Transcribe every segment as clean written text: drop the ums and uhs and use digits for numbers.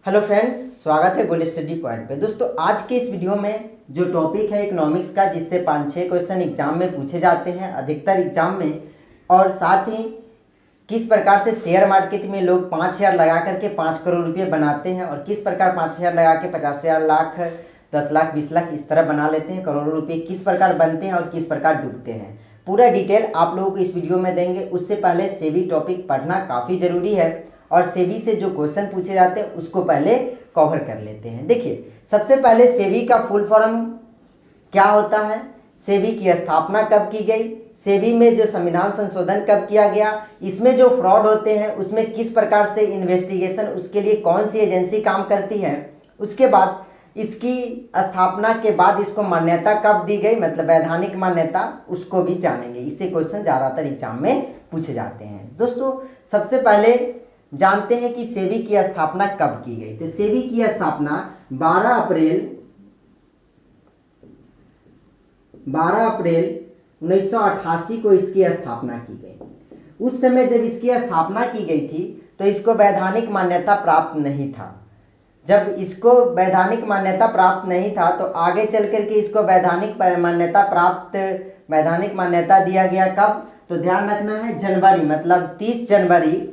Hello friends, स्वागत है gold study point पे। दोस्तों, आज के इस वीडियो में जो टॉपिक है इकोनॉमिक्स का, जिससे 5-6 क्वेश्चन एग्जाम में पूछे जाते हैं अधिकतर एग्जाम में, और साथ ही किस प्रकार से शेयर मार्केट में लोग 5,000 लगा करके 5 करोड़ रुपये बनाते हैं और किस प्रकार 5,000 लगा के 50,000, लाख, 10 लाख, 20 लाख इस तरह बना लेते हैं, करोड़ों रुपये किस प्रकार बनते हैं और किस प्रकार डूबते हैं, पूरा डिटेल आप लोगों को इस वीडियो में देंगे। उससे पहले सेबी टॉपिक पढ़ना काफ़ी ज़रूरी है और सेबी से जो क्वेश्चन पूछे जाते हैं उसको पहले कवर कर लेते हैं। देखिए, सबसे पहले सेबी का फुल फॉर्म क्या होता है, सेबी की स्थापना कब की गई, सेबी में जो संविधान संशोधन कब किया गया, इसमें जो फ्रॉड होते हैं उसमें किस प्रकार से इन्वेस्टिगेशन, उसके लिए कौन सी एजेंसी काम करती है, उसके बाद इसकी स्थापना के बाद इसको मान्यता कब दी गई, मतलब वैधानिक मान्यता, उसको भी जानेंगे। इससे क्वेश्चन ज़्यादातर एग्जाम में पूछे जाते हैं। दोस्तों, सबसे पहले जानते हैं कि सेबी की स्थापना कब की गई। तो सेबी की स्थापना 12 अप्रैल 1988 को इसकी स्थापना की गई। उस समय जब इसकी स्थापना की गई थी तो इसको वैधानिक मान्यता प्राप्त नहीं था। जब इसको वैधानिक मान्यता प्राप्त नहीं था तो आगे चल करके इसको वैधानिक मान्यता दिया गया। कब? तो ध्यान रखना है, जनवरी, मतलब 30 जनवरी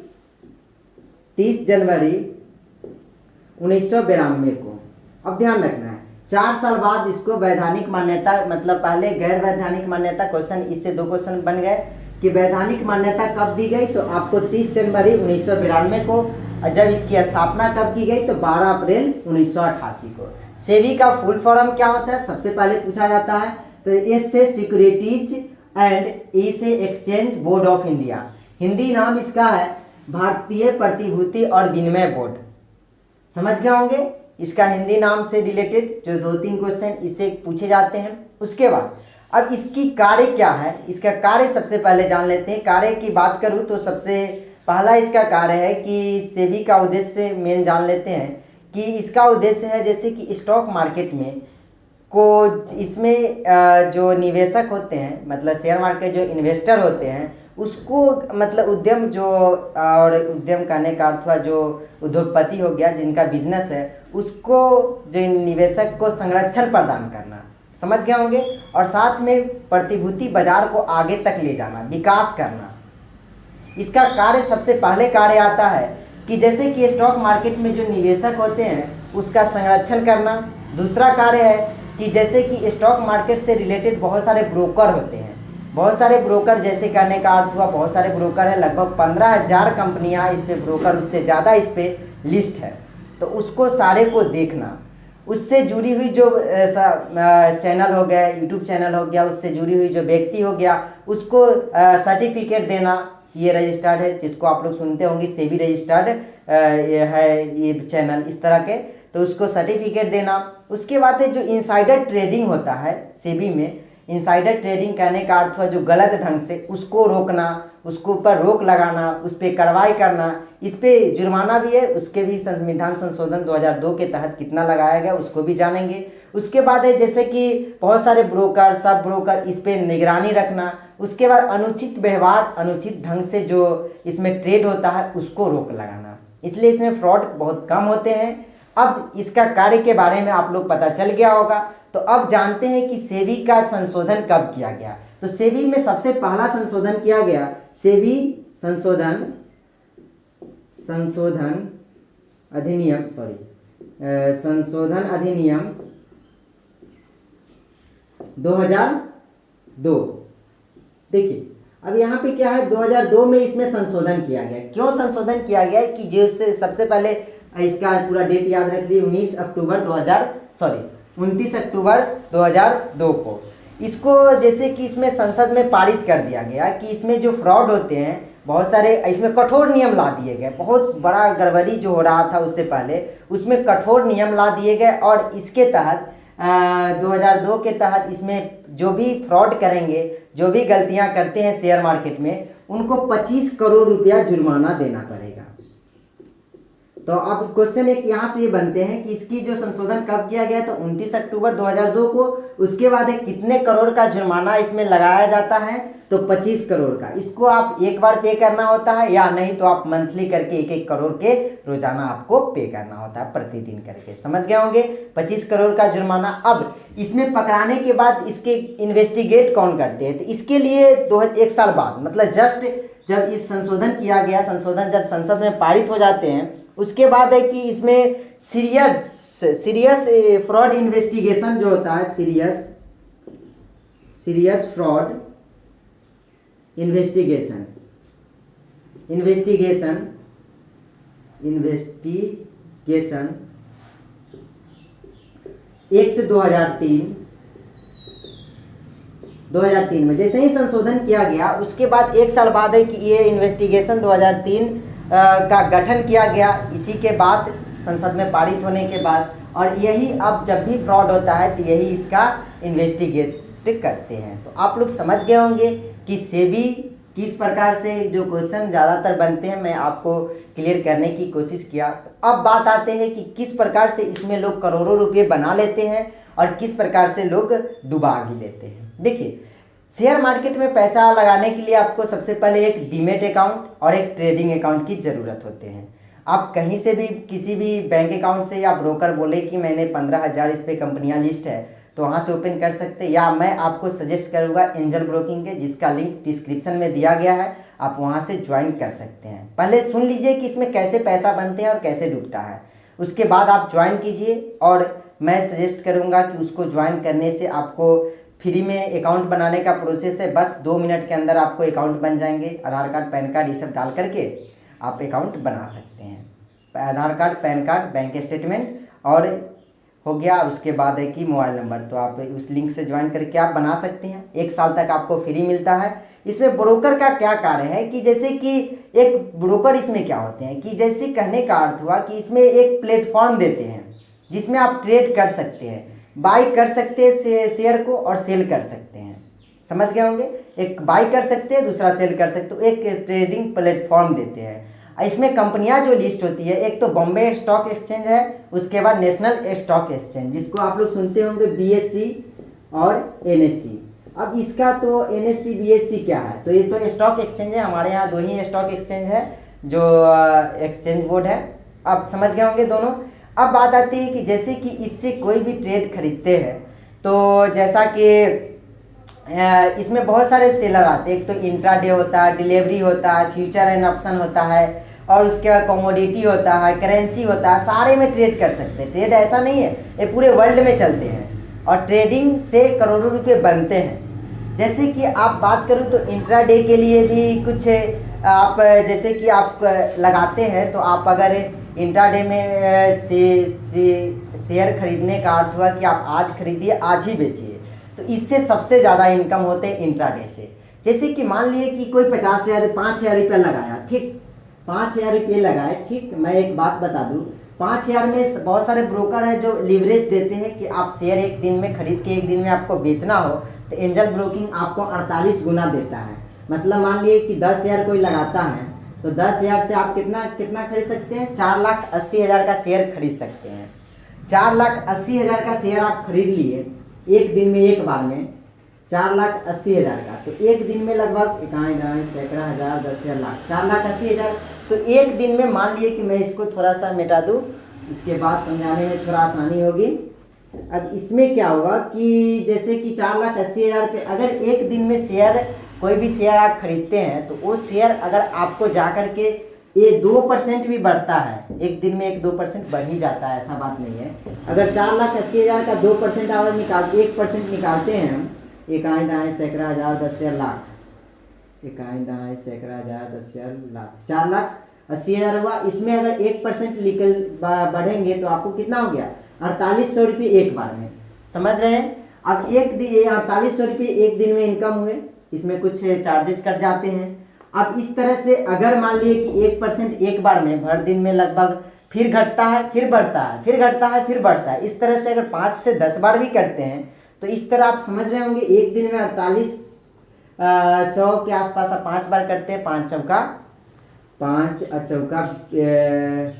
1992 को। अब ध्यान रखना है, 4 साल बाद इसको वैधानिक मान्यता, मतलब पहले गैर वैधानिक मान्यता, क्वेश्चन इससे 2 क्वेश्चन बन गए कि वैधानिक मान्यता कब दी गई, तो आपको 30 जनवरी 1992 को। जब इसकी स्थापना कब की गई तो 12 अप्रैल 1988 को। सेबी का फुल फॉर्म क्या होता है, सबसे पहले पूछा जाता है। तो एस से सिक्योरिटीज एंड ए से exchange board of India. Hindi नाम इसका है भारतीय प्रतिभूति और विनिमय बोर्ड। समझ गए होंगे इसका हिंदी नाम से रिलेटेड जो 2-3 क्वेश्चन इससे पूछे जाते हैं। उसके बाद अब इसकी कार्य क्या है, इसका कार्य सबसे पहले जान लेते हैं। कार्य की बात करूं तो सबसे पहला इसका कार्य है कि सेबी का उद्देश्य मेन जान लेते हैं कि इसका उद्देश्य है जैसे कि स्टॉक मार्केट में इसमें जो निवेशक होते हैं, मतलब शेयर मार्केट जो इन्वेस्टर होते हैं उसको, मतलब उद्यम जो, और उद्यम कहने का अर्थ हुआ जो उद्योगपति हो गया जिनका बिजनेस है, उसको जो निवेशक को संरक्षण प्रदान करना, समझ गए होंगे, और साथ में प्रतिभूति बाजार को आगे तक ले जाना, विकास करना। इसका कार्य सबसे पहले कार्य आता है कि जैसे कि स्टॉक मार्केट में जो निवेशक होते हैं उसका संरक्षण करना। दूसरा कार्य है कि जैसे कि स्टॉक मार्केट से रिलेटेड बहुत सारे ब्रोकर होते हैं, बहुत सारे ब्रोकर, जैसे कहने का अर्थ हुआ बहुत सारे ब्रोकर है, लगभग 15,000 कंपनियां इस पे ब्रोकर, उससे ज़्यादा इस पे लिस्ट है। तो उसको सारे को देखना, उससे जुड़ी हुई जो चैनल हो गया, यूट्यूब चैनल हो गया, उससे जुड़ी हुई जो व्यक्ति हो गया, उसको सर्टिफिकेट देना, ये रजिस्टर्ड है, जिसको आप लोग सुनते होंगे सेबी रजिस्टर्ड है ये चैनल इस तरह के, तो उसको सर्टिफिकेट देना। उसके बाद जो इनसाइडर ट्रेडिंग होता है सेबी में, इनसाइडर ट्रेडिंग कहने का अर्थ है जो गलत ढंग से, उसको रोकना, उसको ऊपर रोक लगाना, उस पर कार्रवाई करना, इस पे जुर्माना भी है। उसके भी संविधान संशोधन 2002 के तहत कितना लगाया गया उसको भी जानेंगे। उसके बाद है जैसे कि बहुत सारे ब्रोकर, सब ब्रोकर, इस पे निगरानी रखना। उसके बाद अनुचित व्यवहार, अनुचित ढंग से जो इसमें ट्रेड होता है उसको रोक लगाना, इसलिए इसमें फ्रॉड बहुत कम होते हैं। अब इसका कार्य के बारे में आप लोग पता चल गया होगा। तो अब जानते हैं कि सेबी का संशोधन कब किया गया। तो सेबी में सबसे पहला संशोधन किया गया, सेबी संशोधन अधिनियम 2002। देखिए, अब यहाँ पे क्या है, 2002 में इसमें संशोधन किया गया। क्यों संशोधन किया गया कि जैसे सबसे पहले इसका पूरा डेट याद रख लीजिए, 29 अक्टूबर 2002 को इसको, जैसे कि इसमें संसद में पारित कर दिया गया कि इसमें जो फ्रॉड होते हैं बहुत सारे, इसमें कठोर नियम ला दिए गए। बहुत बड़ा गड़बड़ी जो हो रहा था उससे पहले उसमें कठोर नियम ला दिए गए, और इसके तहत 2002 के तहत इसमें जो भी फ्रॉड करेंगे, जो भी गलतियां करते हैं शेयर मार्केट में, उनको 25 करोड़ रुपया जुर्माना देना पड़ेगा। तो अब क्वेश्चन एक यहाँ से ये बनते हैं कि इसकी जो संशोधन कब किया गया, तो 29 अक्टूबर 2002 को। उसके बाद कितने करोड़ का जुर्माना इसमें लगाया जाता है, तो 25 करोड़ का इसको आप एक बार पे करना होता है, या नहीं तो आप मंथली करके 1-1 करोड़ के रोजाना आपको पे करना होता है प्रतिदिन करके। समझ गए होंगे, 25 करोड़ का जुर्माना। अब इसमें पकड़ाने के बाद इसके इन्वेस्टिगेट कौन करते हैं, तो इसके लिए 1 साल बाद, मतलब जस्ट जब इस संशोधन किया गया, संशोधन जब संसद में पारित हो जाते हैं उसके बाद है कि इसमें सीरियस फ्रॉड इन्वेस्टिगेशन जो होता है, सीरियस फ्रॉड इन्वेस्टिगेशन एक्ट 2003 में जैसे ही संशोधन किया गया उसके बाद 1 साल बाद है कि ये इन्वेस्टिगेशन 2003 का गठन किया गया, इसी के बाद संसद में पारित होने के बाद। और यही अब जब भी फ्रॉड होता है तो यही इसका इन्वेस्टिगेट करते हैं। तो आप लोग समझ गए होंगे कि सेबी किस प्रकार से जो क्वेश्चन ज़्यादातर बनते हैं मैं आपको क्लियर करने की कोशिश किया। तो अब बात आते हैं कि किस प्रकार से इसमें लोग करोड़ों रुपए बना लेते हैं और किस प्रकार से लोग डुबा भी लेते हैं। देखिए, शेयर मार्केट में पैसा लगाने के लिए आपको सबसे पहले एक डीमेट अकाउंट और एक ट्रेडिंग अकाउंट की ज़रूरत होते हैं। आप कहीं से भी किसी भी बैंक अकाउंट से या ब्रोकर बोले कि मैंने 15,000 इस पर कंपनियाँ लिस्ट है तो वहाँ से ओपन कर सकते हैं, या मैं आपको सजेस्ट करूँगा एंजल ब्रोकिंग के, जिसका लिंक डिस्क्रिप्शन में दिया गया है, आप वहाँ से ज्वाइन कर सकते हैं। पहले सुन लीजिए कि इसमें कैसे पैसा बनते हैं और कैसे डूबता है, उसके बाद आप ज्वाइन कीजिए। और मैं सजेस्ट करूँगा कि उसको ज्वाइन करने से आपको फ्री में अकाउंट बनाने का प्रोसेस है, बस 2 मिनट के अंदर आपको अकाउंट बन जाएंगे। आधार कार्ड, पैन कार्ड ये सब डाल करके आप अकाउंट बना सकते हैं। Aadhaar card, PAN card, bank statement और हो गया, उसके बाद है कि मोबाइल नंबर, तो आप उस लिंक से ज्वाइन करके आप बना सकते हैं। 1 साल तक आपको फ्री मिलता है। इसमें ब्रोकर का क्या कार्य है कि जैसे कि एक ब्रोकर इसमें क्या होते हैं कि जैसे कहने का अर्थ हुआ कि इसमें एक प्लेटफॉर्म देते हैं जिसमें आप ट्रेड कर सकते हैं, बाई कर सकते हैं शेयर को और सेल कर सकते हैं। समझ गए होंगे, एक बाई कर सकते हैं, दूसरा सेल कर सकते हो, एक ट्रेडिंग प्लेटफॉर्म देते हैं। इसमें कंपनियां जो लिस्ट होती है, एक तो बॉम्बे स्टॉक एक्सचेंज है, उसके बाद नेशनल स्टॉक एक्सचेंज जिसको आप लोग सुनते होंगे BSE और NSE। अब इसका तो NSE BSE क्या है, तो ये तो स्टॉक एक्सचेंज है। हमारे यहाँ 2 ही स्टॉक एक्सचेंज है जो एक्सचेंज बोर्ड है। अब समझ गए होंगे दोनों। अब बात आती है कि जैसे कि इससे कोई भी ट्रेड खरीदते हैं तो जैसा कि इसमें बहुत सारे सेलर आते हैं। एक तो इंट्राडे होता है, डिलीवरी होता है, फ्यूचर एंड ऑप्शन होता है, और उसके बाद कमोडिटी होता है, करेंसी होता है, सारे में ट्रेड कर सकते हैं। ट्रेड ऐसा नहीं है, ये पूरे वर्ल्ड में चलते हैं और ट्रेडिंग से करोड़ों रुपए बनते हैं। जैसे कि आप बात करूँ तो इंट्राडे के लिए भी कुछ आप जैसे कि आप लगाते हैं तो आप अगर इंट्राडे में शेयर खरीदने का अर्थ हुआ कि आप आज खरीदिए आज ही बेचिए, तो इससे सबसे ज़्यादा इनकम होते हैं इंट्राडे से। जैसे कि मान लिए कि कोई 5,000 रुपया लगाया, ठीक, 5,000 रुपये लगाए, ठीक। मैं एक बात बता दूं, 5,000 में बहुत सारे ब्रोकर हैं जो लिवरेज देते हैं कि आप शेयर एक दिन में खरीद के एक दिन में आपको बेचना हो तो एंजल ब्रोकिंग आपको 48 गुना देता है। मतलब मान लिए कि 10,000 कोई लगाता है तो 10,000 से आप कितना खरीद सकते हैं, 4,80,000 का शेयर खरीद सकते हैं। 4,80,000 का शेयर आप खरीद लिए एक दिन में, एक बार में 4,80,000 का, तो एक दिन में लगभग इकाई सैकड़ा हज़ार 10,000 लाख, 4,80,000। तो एक दिन में मान लिए कि मैं इसको थोड़ा सा मिटा दूँ, इसके बाद समझाने में थोड़ा आसानी होगी। अब इसमें क्या होगा कि जैसे कि 4,80,000 पे अगर एक दिन में शेयर कोई भी शेयर आप खरीदते हैं तो वो शेयर अगर आपको जा कर के ये 2% भी बढ़ता है, एक दिन में 1-2% बढ़ ही जाता है, ऐसा बात नहीं है। अगर 4,80,000 का 2% अगर 1% निकालते हैं हम, इकाई दाएँ सैकड़ा हज़ार 10,000 लाख, इकाई दाएँ सैकड़ा हज़ार 10,000 लाख, 4,80,000 हुआ। इसमें अगर 1% बढ़ेंगे तो आपको कितना हो गया, 4,800 रुपये एक बार में। समझ रहे हैं। अब 4,800 रुपये एक दिन में इनकम हुए, इसमें कुछ चार्जेस कट जाते हैं। अब इस तरह से अगर मान लिए कि 1% एक बार में भर दिन में लगभग फिर घटता है, फिर बढ़ता है, फिर घटता है, फिर बढ़ता है, इस तरह से अगर 5 से 10 बार भी करते हैं तो इस तरह आप समझ रहे होंगे एक दिन में 4,800 के आसपास आप 5 बार करते हैं, 5 चौका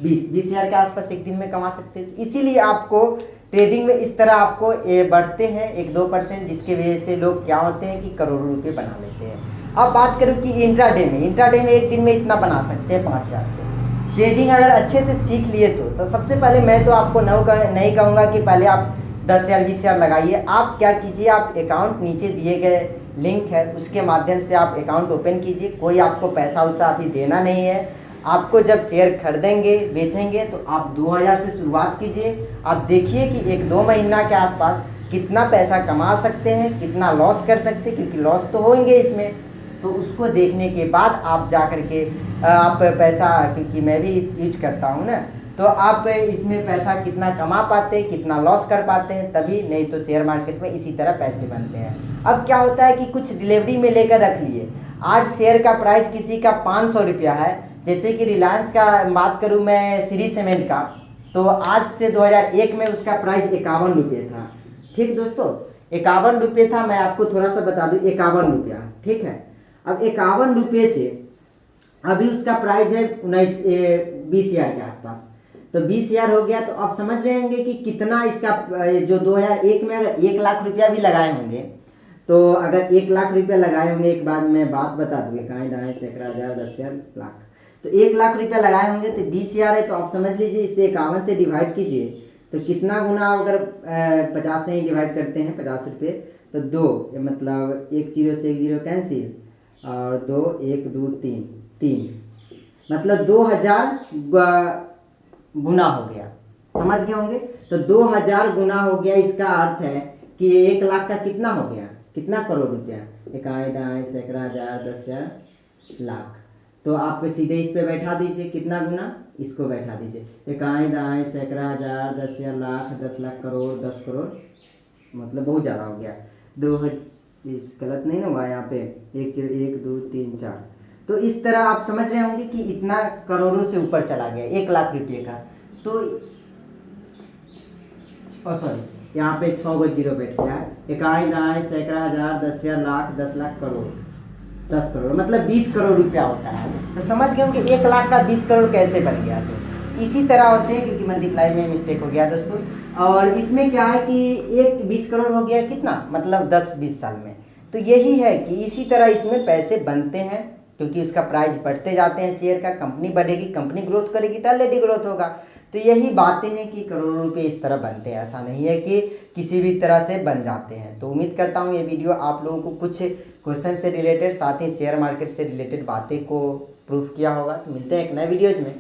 20,000 के आसपास एक दिन में कमा सकते हैं। इसीलिए आपको ट्रेडिंग में इस तरह आपको बढ़ते हैं 1-2%, जिसके वजह से लोग क्या होते हैं कि करोड़ों रुपए बना लेते हैं। अब बात करूँ कि इंट्राडे में एक दिन में इतना बना सकते हैं 5,000 से। ट्रेडिंग अगर अच्छे से सीख लिए तो सबसे पहले मैं तो आपको नहीं कहूँगा कि पहले आप 10,000 20,000 लगाइए। आप क्या कीजिए, आप अकाउंट नीचे दिए गए लिंक है उसके माध्यम से आप अकाउंट ओपन कीजिए। कोई आपको पैसा वैसा अभी देना नहीं है। आपको जब शेयर खरीदेंगे बेचेंगे तो आप 2,000 से शुरुआत कीजिए। आप देखिए कि 1-2 महीना के आसपास कितना पैसा कमा सकते हैं, कितना लॉस कर सकते हैं, क्योंकि लॉस तो होंगे इसमें। तो उसको देखने के बाद आप जा कर के आप पैसा, क्योंकि मैं भी यूज करता हूँ ना, तो आप इसमें पैसा कितना कमा पाते हैं, कितना लॉस कर पाते हैं, तभी। नहीं तो शेयर मार्केट में इसी तरह पैसे बनते हैं। अब क्या होता है कि कुछ डिलीवरी में लेकर रख लिए। आज शेयर का प्राइस किसी का 500 रुपया है, जैसे कि रिलायंस का बात करूँ मैं, श्री सीमेंट का, तो आज से 2001 में उसका प्राइस 51 रुपये था। ठीक दोस्तों, 51 रुपये था। मैं आपको थोड़ा सा बता दूँ, 51 रुपया, ठीक है। अब 51 रुपये से अभी उसका प्राइस है 20,000 के आसपास, तो 20,000 हो गया। तो आप समझ रहे होंगे कि कितना इसका, जो 2001 में अगर 1 लाख रुपया भी लगाए होंगे, तो अगर 1 लाख रुपया लगाए होंगे, एक बार मैं बात बता दूँ, इकाई दाएँ सैकड़ा हज़ार 10,000 लाख, तो 1 लाख रुपया लगाए होंगे तो 20,000 है। तो आप समझ लीजिए इससे 51 से डिवाइड कीजिए तो कितना गुना, अगर 50 से ही डिवाइड करते हैं 50 रुपये, तो 2, मतलब 1 0 से 1 0 कैंसिल, और 2 1 2 3, मतलब 2,000 गुना हो गया। समझ गए होंगे, तो 2,000 गुना हो गया। इसका अर्थ है कि 1 लाख का कितना हो गया, कितना करोड़ रुपया, इकाई दाएँ सैकड़ा हज़ार 10,000 लाख। तो आप सीधे इस पे बैठा दीजिए, कितना गुना, इसको बैठा दीजिए, इकाई दाएँ सैकड़ा हज़ार 10,000 लाख, 10 लाख करोड़, 10 करोड़, मतलब बहुत ज़्यादा हो गया। गलत नहीं ना हुआ यहाँ पे, 1 2 3 4। तो इस तरह आप समझ रहे होंगे कि इतना करोड़ों से ऊपर चला गया 1 लाख रुपये का। तो सॉरी, यहाँ पे 6 गो जीरो बैठ गया है। इकाई दाएँ सैकड़ा हज़ार 10,000 लाख, 10 लाख करोड़, 10 करोड़, मतलब 20 करोड़ रुपया होता है। तो समझ गए होंगे 1 लाख का 20 करोड़ कैसे बन गया। सो इसी तरह होते हैं, क्योंकि मल्टीप्लाई में मिस्टेक हो गया दोस्तों। और इसमें क्या है कि एक 20 करोड़ हो गया कितना, मतलब 10-20 साल में। तो यही है कि इसी तरह इसमें पैसे बनते हैं, क्योंकि उसका प्राइस बढ़ते जाते हैं शेयर का। कंपनी बढ़ेगी, कंपनी ग्रोथ करेगी तो ऑलरेडी ग्रोथ होगा। तो यही बातें हैं कि करोड़ों रुपए इस तरह बनते हैं, ऐसा नहीं है कि किसी भी तरह से बन जाते हैं। तो उम्मीद करता हूँ ये वीडियो आप लोगों को कुछ क्वेश्चन से रिलेटेड, साथ ही शेयर मार्केट से रिलेटेड बातें को प्रूफ किया होगा। तो मिलते हैं एक नए वीडियोज में।